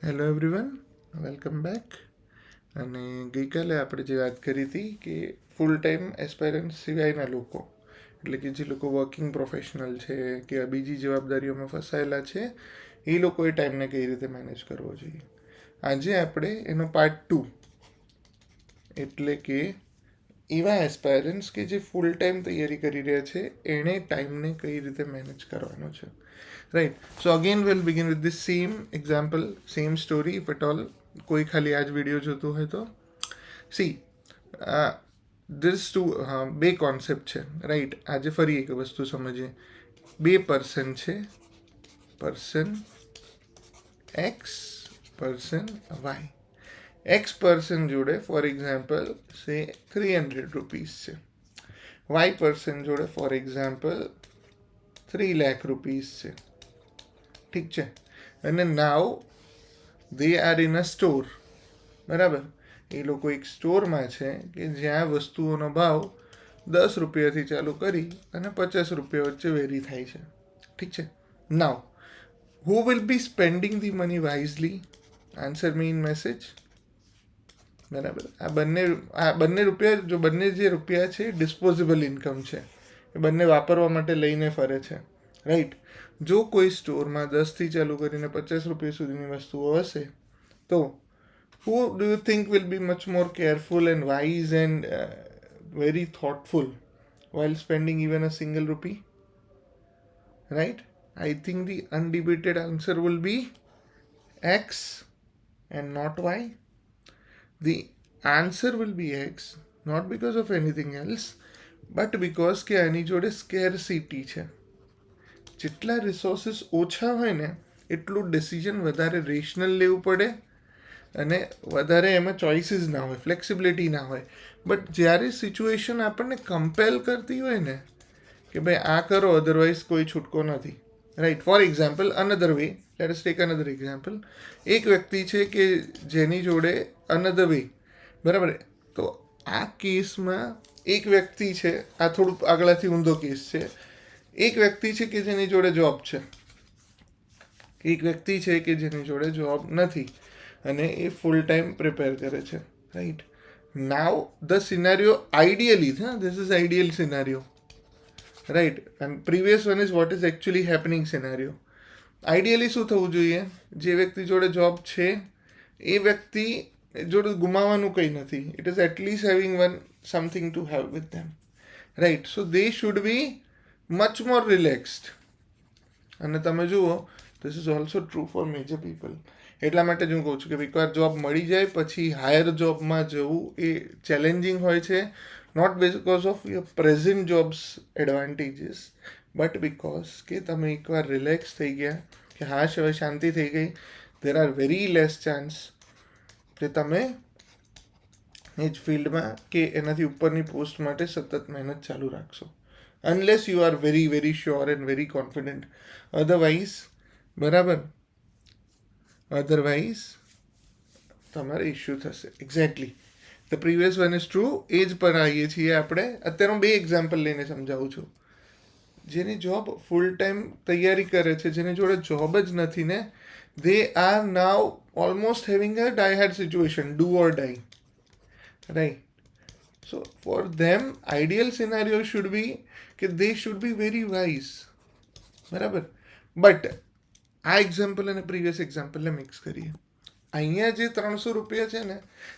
Hello everyone, welcome back. અને ગઈકાલે આપણે જે વાત કરી હતી કે ફૂલ ટાઈમ એસ્પાયરન્ટ્સ સિવાયના લોકો, એટલે કે જે લોકો વર્કિંગ પ્રોફેશનલ છે કે બીજી જવાબદારીઓમાં ફસાયેલા છે, એ લોકોએ ટાઈમને કઈ રીતે મેનેજ કરવો જોઈએ. આજે આપણે એનો પાર્ટ 2, એટલે કે એવા એસ્પાયરન્ટ્સ કે જે ફૂલ ટાઈમ તૈયારી કરી રહ્યા છે એણે ટાઈમને કઈ રીતે મેનેજ કરવાનો છે. Right. So again will begin with this same example, same story, if at all કોઈ ખાલી આ જ વિડીયો જોતું હોય તો. સી, બે કોન્સેપ્ટ છે. રાઈટ. આજે ફરી એક વસ્તુ સમજીએ. બે પર્સન છે, person X, person Y. X person જોડે ફોર એક્ઝામ્પલ સે 300 રૂપીસ છે, વાય પર્સન જોડે ફોર એક્ઝામ્પલ 3 લાખ રૂપીસ છે. ઠીક છે. અને now they are in a store. બરાબર. એ લોકો એક સ્ટોરમાં છે કે જ્યાં વસ્તુઓનો ભાવ 10 રૂપિયાથી ચાલુ કરી અને 50 રૂપિયા વચ્ચે વેરી થાય છે. ઠીક છે. Now who will be spending the money wisely? Answer me in message. બરાબર. આ બંને રૂપિયા, જો બંને જે રૂપિયા છે ડિસ્પોઝેબલ ઇન્કમ છે, એ બંને વાપરવા માટે લઈને ફરે છે. રાઈટ. જો કોઈ સ્ટોરમાં 10થી ચાલુ કરીને 50 રૂપિયા સુધીની વસ્તુઓ હશે તો who do you think will be much more careful and wise and very thoughtful while spending even a single rupee? Right? I think the undebated answer will be X and not Y. The answer will be X, not because of anything else, but because કે આની જોડે scarcity છે. જેટલા resources ઓછા હોય ને એટલું decision વધારે રેશનલ લેવું પડે અને વધારે એમાં ચોઇસીસ ના હોય, ફ્લેક્સિબિલિટી ના હોય. બટ જ્યારે સિચ્યુએશન આપણને કમ્પેલ કરતી હોય ને કે ભાઈ આ કરો, અધરવાઇઝ કોઈ છૂટકો નથી. Right. For example, another way, let us take another example. એક વ્યક્તિ છે કે જેની જોડે અનધર વે, બરાબર. તો આ કેસમાં એક વ્યક્તિ છે, આ થોડુંક આગળથી ઊંધો કેસ છે. એક વ્યક્તિ છે કે જેની જોડે જોબ છે, એક વ્યક્તિ છે કે જેની જોડે જોબ નથી અને એ ફૂલ ટાઈમ પ્રિપેર કરે છે. Right. Now the સિનારીઓ ideally, this is ideal સિનારીઓ. Right. And previous one is what is actually happening સિનારીઓ. Ideally શું થવું જોઈએ? જે વ્યક્તિ જોડે જોબ છે એ વ્યક્તિ જોડે ગુમાવવાનું કંઈ નથી. It is at least having one something to have with them. Right. So they should be much more relaxed. અને તમે જુઓ, this is also true for major people. એટલા માટે જ હું કહું છું કે એકવાર જોબ મળી જાય પછી હાયર જોબમાં જવું એ ચેલેન્જિંગ હોય છે. Not because of your present jobs advantages, but because કે તમે એકવાર રિલેક્સ થઈ ગયા કે હા હવે શાંતિ થઈ ગઈ, there are very less chance કે તમે એ જ ફિલ્ડમાં કે એનાથી ઉપરની પોસ્ટ માટે સતત મહેનત ચાલુ રાખશો. Unless you are very very sure and very confident. Otherwise, બરાબર, અધરવાઇઝ તમારે ઇશ્યુ થશે. Exactly. The previous one is true. એ જ પર આવીએ છીએ આપણે. અત્યારે હું બે એક્ઝામ્પલ લઈને સમજાવું છું. જેની જોબ ફૂલ ટાઈમ તૈયારી કરે છે, જેની જોડે જોબ જ નથી ને, they are now almost having a die-hard situation, do or die. Right. So for them, ideal scenario should be કે they should be very wise. બરાબર. બટ આ એક્ઝામ્પલ અને પ્રીવિયસ એક્ઝામ્પલને મિક્સ કરીએ. અહીંયા જે 300 રૂપિયા છે ને,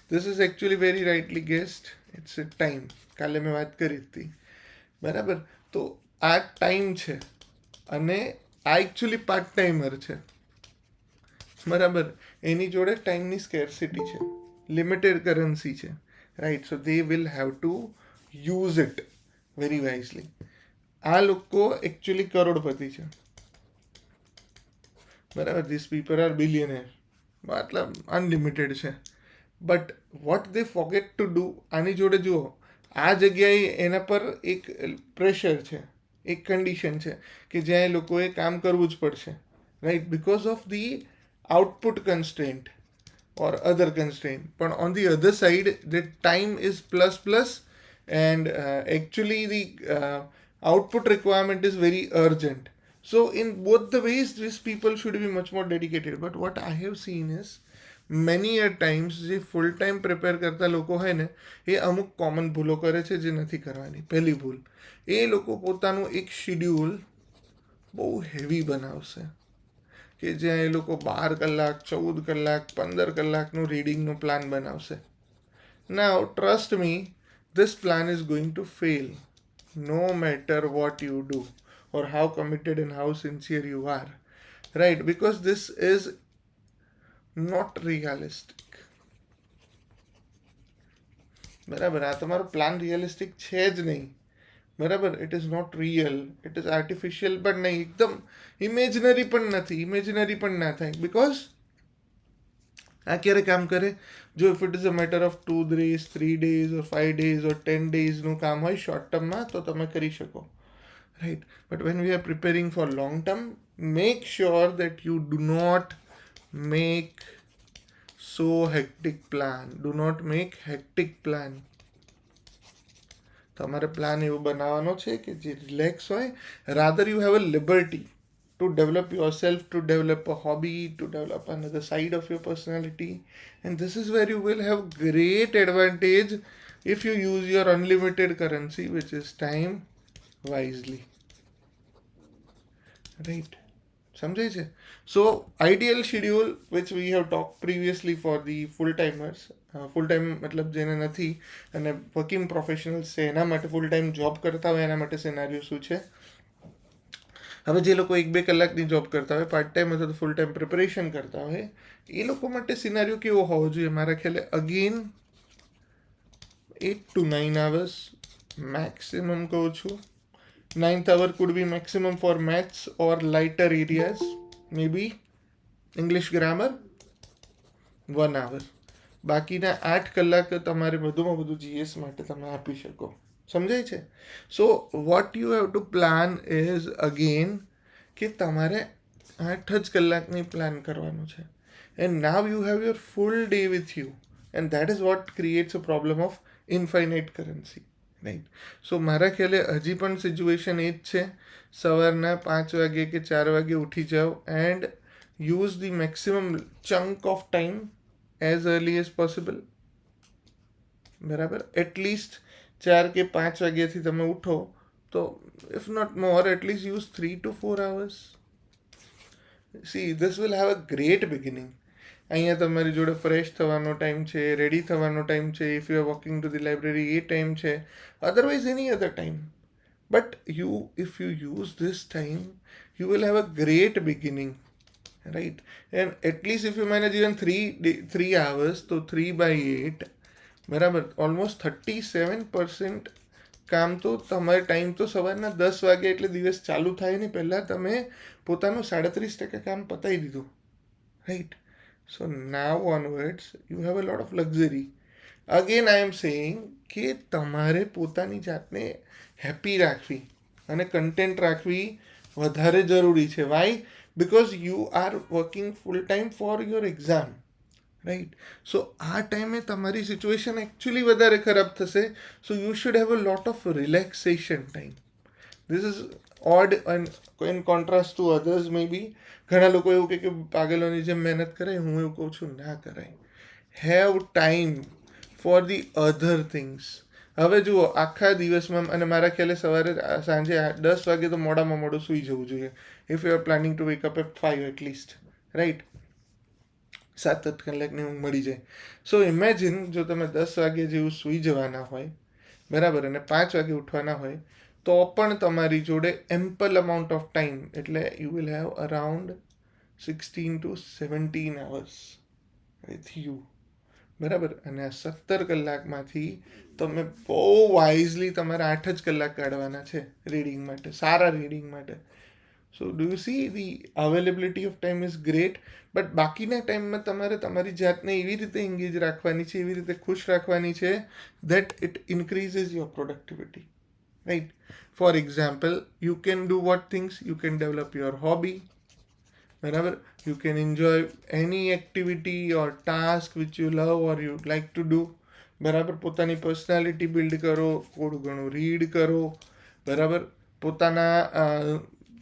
this is actually very rightly guessed, it's a time. કાલે મેં વાત કરી હતી. બરાબર. તો આ ટાઈમ છે અને આ એકચ્યુઅલી પાર્ટ ટાઈમર છે. બરાબર. એની જોડે ટાઈમની સ્કેરસિટી છે, લિમિટેડ કરન્સી છે. Right. So they will have to use it very wisely. આ લોકો એકચ્યુઅલી કરોડપતિ છે. બરાબર. ધીસ પીપલ આર બિલિયનર, મતલબ અનલિમિટેડ છે. But what they forget to do, આની જોડે જુઓ, આ જગ્યાએ એના પર એક પ્રેશર છે, એક કન્ડિશન છે કે જ્યાં એ લોકોએ કામ કરવું જ પડશે. Right. Because of the output constraint or other constraint. But on the other side, the time is plus and actually the output requirement is very urgent. So in both the ways, these people should be much more dedicated. But what I have seen is many a times જે full time prepare કરતા લોકો હોય ને એ અમુક common ભૂલો કરે છે જે નથી કરવાની. પહેલી ભૂલ, એ લોકો પોતાનું એક શિડ્યુલ બહુ હેવી બનાવશે કે જ્યાં એ લોકો 12 કલાક 14 કલાક 15 કલાકનું રીડિંગનું પ્લાન બનાવશે. Now trust me, this plan is going to fail no matter what you do or how committed and how sincere you are, right? Because this is not realistic. બરાબર, આ તમારો પ્લાન રિયલિસ્ટિક છે જ નહીં. બરાબર, it is not real, it is artificial પણ નહીં, એકદમ ઇમેજનરી પણ નથી, ઇમેજનરી પણ ના થાય. બિકોઝ આ ક્યારે કામ કરે? જો if it is a matter of 2 days 3 days or 5 days or 10 daysનું કામ હોય શોર્ટ ટર્મમાં તો તમે કરી શકો, right? But when we are preparing for long term, make sure that you do not make so hectic plan. Do not make hectic plan. તમારે plan એવો બનાવવાનો છે કે જે રિલેક્સ હોય. Rather you have a liberty to develop yourself, to develop a hobby, to develop another side of your personality. And this is where you will have great advantage if you use your unlimited currency, which is time, wisely. Right? સમજાય છે? So ideal schedule which we have talked previously for the full timers, full time મતલબ જેને નથી અને working professionals છે એના માટે, full time job કરતા હોય એના માટે સિનારીઓ શું છે. હવે જે લોકો 1-2 કલાકની જોબ કરતા હોય, પાર્ટ ટાઈમ અથવા તો ફૂલ ટાઈમ પ્રિપરેશન કરતા હોય, એ લોકો માટે સિનારીઓ કેવો હોવો જોઈએ? મારા ખ્યાલે અગેન 8 to 9 hours મેક્સિમમ કહું છું. 9th hour could be maximum for maths or lighter areas, maybe English grammar 1 hour. બાકીના 8 કલાક તમારે વધુમાં વધુ GS માટે તમે આપી શકો. સમજાય છે? So what you have to plan is again કે તમારે 8 જ કલાકની પ્લાન કરવાનું છે. And now you have your full day with you, and that is what creates a problem of infinite currency, right? So મારા ખ્યાલે હજી પણ સિચ્યુએશન એ જ છે. સવારના 5 વાગે કે 4 વાગે ઉઠી જાઓ and use the maximum chunk of time as early as possible. બરાબર, એટલીસ્ટ 4 કે 5 વાગ્યાથી તમે ઉઠો તો if not more at least use 3 to 4 hours. See this will have a great beginning. અહીંયા તમારી જોડે ફ્રેશ થવાનો ટાઈમ છે, રેડી થવાનો ટાઈમ છે, if you are walking to the library એ ટાઈમ છે, otherwise any other time. But if you use this time you will have a great beginning, right? And at least if you manage even 3 hours, તો 3/8, બરાબર, almost 37% કામ તો તમારે time તો સવારના 10 વાગે એટલે દિવસ ચાલુ થાય ને પહેલાં તમે પોતાનું 37% કામ પતાવી દીધું, right? So now onwards you have a lot of luxury. Again I am saying કે તમારે પોતાની જાતને હેપી રાખવી અને કન્ટેન્ટ રાખવી વધારે જરૂરી છે. Y? because you are working full time for your exam, right? So આ ટાઈમે તમારી સિચ્યુએશન એકચ્યુઅલી વધારે ખરાબ થશે. So you should have a lot of relaxation time. This is odd in contrast to others maybe. ઘણા લોકો એવું કહે કે પાગલોની જેમ મહેનત કરાય. હું એવું કહું છું, ના કરાય. Have time for the other things. હવે જુઓ, આખા દિવસમાં, અને મારા ખ્યાલે સવારે સાંજે 10 વાગે તો મોડામાં મોડું સૂઈ જવું જોઈએ. If you are planning to wake up at 5 at least, right? 7-8 કલાકની ઊંઘ મળી જાય. સો ઇમેજિન જો તમે 10 વાગે જેવું સૂઈ જવાના હોય, બરાબર, અને 5 વાગે ઉઠવાના હોય, તો પણ તમારી જોડે એમ્પલ અમાઉન્ટ ઓફ ટાઈમ, એટલે you will have around 16 to 17 hours with you, બરાબર. અને આ 17 કલાકમાંથી તમે બહુ વાઇઝલી તમારે 8 જ કલાક કાઢવાના છે રીડિંગ માટે, સારા રીડિંગ માટે. સો do you C the availability of time is great. But બાકીના ટાઈમમાં તમારે તમારી જાતને એવી રીતે એંગેજ રાખવાની છે, એવી રીતે ખુશ રાખવાની છે that it increases your productivity, right? For example, you can do what things, you can develop your hobby, બરાબર. You can enjoy any activity or task which you love or you like to do, બરાબર. પોતાની personality build કરો, થોડું ઘણું read કરો, બરાબર. પોતાના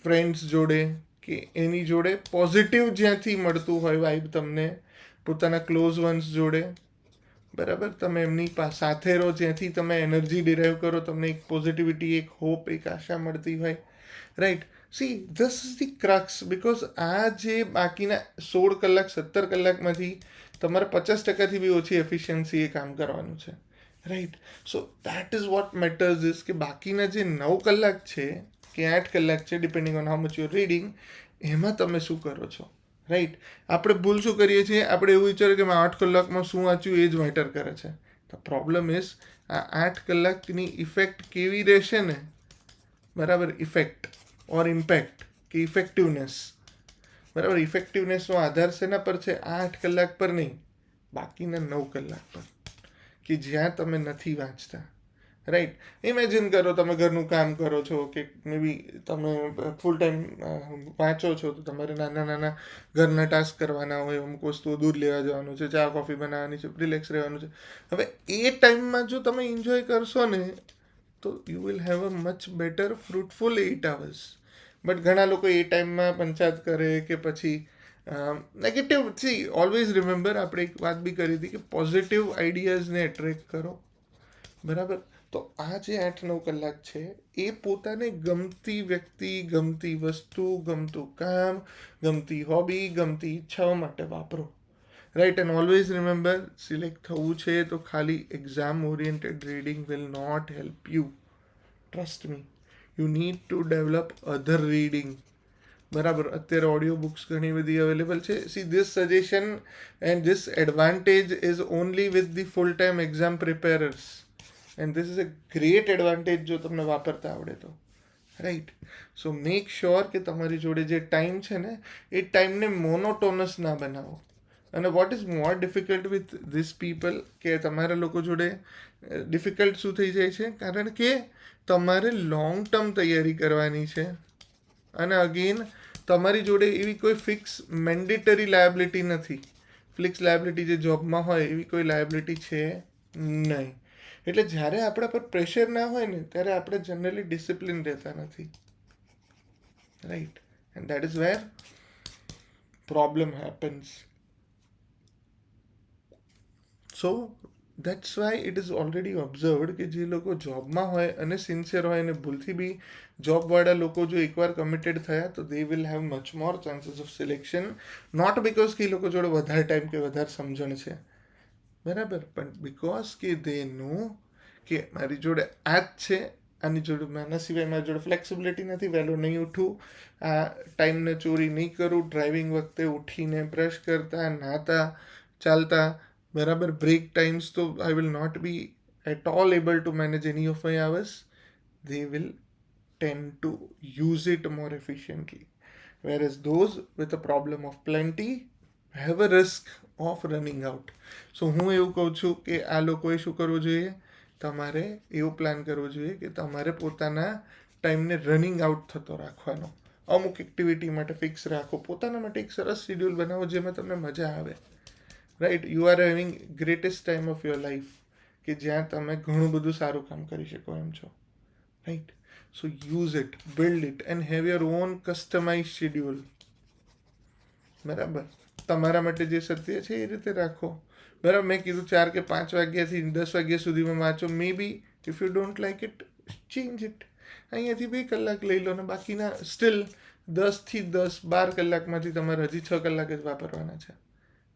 friends જોડે કે એની જોડે પોઝિટિવ જ્યાંથી મળતું હોય વાઇબ તમને, પોતાના ક્લોઝ વન્સ જોડે, બરાબર, તમે એમની સાથે રહો જ્યાંથી તમે એનર્જી ડિરાઈવ કરો, તમને એક પોઝિટિવિટી, એક હોપ, એક આશા મળતી હોય, right. See this is the crux, because આ જે બાકીના 16 કલાક 17 કલાકમાંથી તમારે 50%થી બી ઓછી એફિશિયન્સી એ કામ કરવાનું છે, right. So that is vote matters is કે બાકીના જે 9 કલાક છે કે 8 કલાક છે, depending on how much you reading, એમાં તમે શું કરો છો, રાઈટ. આપણે ભૂલ શું કરીએ છીએ, આપણે એવું વિચારીએ કે મેં 8 કલાકમાં શું વાંચ્યું એ જ મેટર કરે છે. ધ પ્રોબ્લેમ ઇઝ આ 8 કલાકની ઇફેક્ટ કેવી રહેશે ને, બરાબર, ઇફેક્ટ ઓર ઇમ્પેક્ટ કે ઇફેક્ટિવનેસ, બરાબર, ઇફેક્ટિવનેસનો આધાર શેના પર છે, 8 કલાક પર નહીં, બાકીના 9 કલાક પર કે જ્યાં તમે નથી વાંચતા, રાઈટ. ઇમેજિન કરો તમે ઘરનું કામ કરો છો કે મે બી તમે ફૂલ ટાઈમ વાંચો છો, તો તમારે નાના નાના ઘરના ટાસ્ક કરવાના હોય, અમુક વસ્તુઓ દૂધ લેવા જવાનું છે, ચા કોફી બનાવવાની છે, રિલેક્સ રહેવાનું છે. હવે એ ટાઈમમાં જો તમે એન્જોય કરશો ને, તો you will have a much better fruitful 8 hours. But ઘણા લોકો એ ટાઈમમાં પંચાયત કરે કે પછી નેગેટિવ. સી ઓલવેઝ રિમેમ્બર, આપણે એક વાત બી કરી હતી કે પોઝિટિવ આઈડિયાઝને એટ્રેક્ટ કરો, બરાબર. તો આ જે 8-9 કલાક છે એ પોતાને ગમતી વ્યક્તિ, ગમતી વસ્તુ, ગમતું કામ, ગમતી હોબી, ગમતી ઈચ્છાઓ માટે વાપરો, right. And always remember, select થવું છે તો ખાલી exam oriented reading will not help you. Trust me, you need to develop other reading, બરાબર. અત્યારે ઓડિયો બુક્સ ઘણી બધી અવેલેબલ છે. See this suggestion and this advantage is only with the full time exam preparers, and this is a great advantage જો તમને વાપરતા આવડે તો, રાઈટ. સો મેક શ્યોર કે તમારી જોડે જે ટાઈમ છે ને, એ ટાઈમને મોનોટોનસ ના બનાવો. અને what is more difficult with this people, કે તમારા લોકો જોડે ડિફિકલ્ટ શું થઈ જાય છે, કારણ કે તમારે લોંગ ટર્મ તૈયારી કરવાની છે, અને અગેન તમારી જોડે એવી કોઈ ફિક્સ મેન્ડેટરી લાયબિલિટી નથી. ફિક્સ લાયબિલિટી જે જોબમાં હોય એવી કોઈ લાયબિલિટી છે નહીં. એટલે જ્યારે આપણા પર પ્રેશર ના હોય ને, ત્યારે આપણે જનરલી ડિસિપ્લિન રહેતા નથી, right. And that is wear problem happens. So that's why it is already observed કે જે લોકો જોબમાં હોય અને સિન્સિયર હોય, અને ભૂલથી બી જોબવાળા લોકો જો એકવાર કમિટેડ થયા, તો they will have much more chances of selection. Not because કે એ લોકો જોડે વધારે ટાઈમ કે વધારે સમજણ છે, બરાબર, પણ બિકોઝ કે દે નો કે મારી જોડે આ જ છે, આની જોડે આના સિવાય મારી જોડે ફ્લેક્સિબિલિટી નથી, વહેલો નહીં ઉઠું, આ ટાઈમને ચોરી નહીં કરું, ડ્રાઇવિંગ વખતે ઉઠીને બ્રશ કરતા, નહાતા, ચાલતા, બરાબર, બ્રેક ટાઈમ્સ, તો I will not be at all able to manage any of my hours. They will tend to use it more efficiently. Whereas those with a problem of plenty have a risk of running out. So હું એવું કહું છું કે આ લોકોએ શું કરવું જોઈએ, તમારે એવો પ્લાન કરવો જોઈએ કે તમારે પોતાના ટાઈમને રનિંગ આઉટ થતો રાખવાનો. અમુક એક્ટિવિટી માટે ફિક્સ રાખો, પોતાના માટે એક સરસ શેડ્યુલ બનાવો જેમાં તમને મજા આવે, right. You are having greatest time of your life, કે જ્યાં તમે ઘણું બધું સારું કામ કરી શકો એમ છો, right. So use it, build it, and have your own customized schedule, બરાબર. તમારા માટે જે સત્ય છે એ રીતે રાખો, બરાબર. મેં કીધું 4 કે 5 વાગ્યાથી 10 વાગ્યા સુધીમાં વાંચો, may be if you don't like it, change it. અહીંયાથી 2 કલાક લઈ લો, ને બાકીના સ્ટીલ 10 થી 12 કલાકમાંથી તમારે હજી 6 કલાક જ વાપરવાના છે,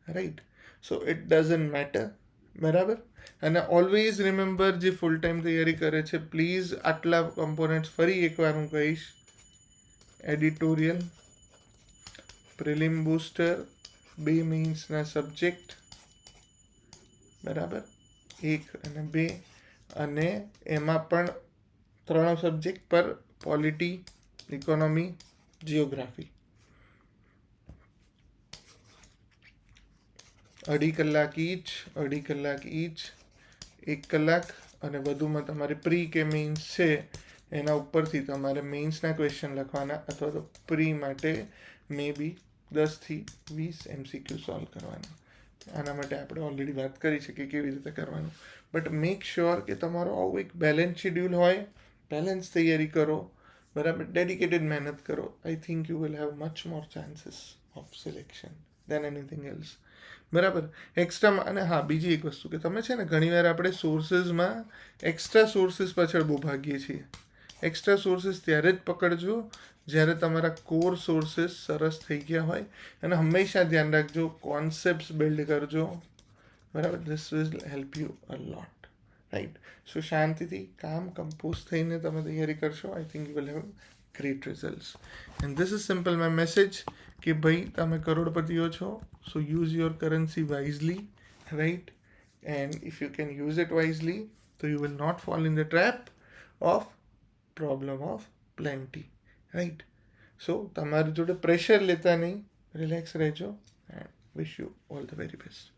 right. So it doesn't matter, બરાબર. અને ઓલવેઝ રિમેમ્બર, જે ફૂલ ટાઈમ તૈયારી કરે છે, પ્લીઝ આટલા કમ્પોનન્ટ્સ ફરી એકવાર હું કહીશ: એડિટોરિયલ, પ્રિલિમ બૂસ્ટર, 2 મેઇન્સના સબ્જેક્ટ, બરાબર, 1 અને 2, અને એમાં પણ 3 સબ્જેક્ટ પર પોલિટી, ઇકોનોમી, જિયોગ્રાફી. 2.5 કલાક ઈચ, 2.5 કલાક ઈચ, 1 કલાક, અને વધુમાં તમારે પ્રી કે મેઇન્સ છે એના ઉપરથી તમારે મેઇન્સના ક્વેશ્ચન લખવાના, અથવા તો પ્રી માટે મે બી 10 થી 20 MCQ સોલ્વ કરવાના. આના માટે આપણે ઓલરેડી વાત કરી છે કે કેવી રીતે કરવાનું. બટ મેક શ્યોર કે તમારો આવું એક બેલેન્સ શેડ્યુલ હોય, બેલેન્સ તૈયારી કરો, બરાબર, ડેડિકેટેડ મહેનત કરો. I think you will have much more chances of selection than anything else. બરાબર. એક્સ્ટ્રામાં, અને હા, બીજી એક વસ્તુ કે તમે છે ને ઘણીવાર આપણે સોર્સિસમાં એક્સ્ટ્રા સોર્સિસ પાછળ બહુ ભાગીએ છીએ. એક્સ્ટ્રા સોર્સિસ ત્યારે જ પકડજો જ્યારે તમારા કોર સોર્સિસ સરસ થઈ ગયા હોય. અને હંમેશા ધ્યાન રાખજો, કોન્સેપ્ટ્સ બિલ્ડ કરજો. બરાબર, this will help you a lot, right. So શાંતિથી કામ કમ્પોઝ થઈને તમે તૈયારી કરશો. I think you will have great results. And this is simple my message કે ભાઈ તમે કરોડપતિઓ છો. So use your currency wisely, right. એન્ડ ઇફ યુ કેન યુઝ ઇટ વાઇઝલી, તો you will not fall in the trap of problem of plenty, right. So તમારી જોડે પ્રેશર લેતા નહીં, રિલેક્સ રહેજો. And wish you all the very best.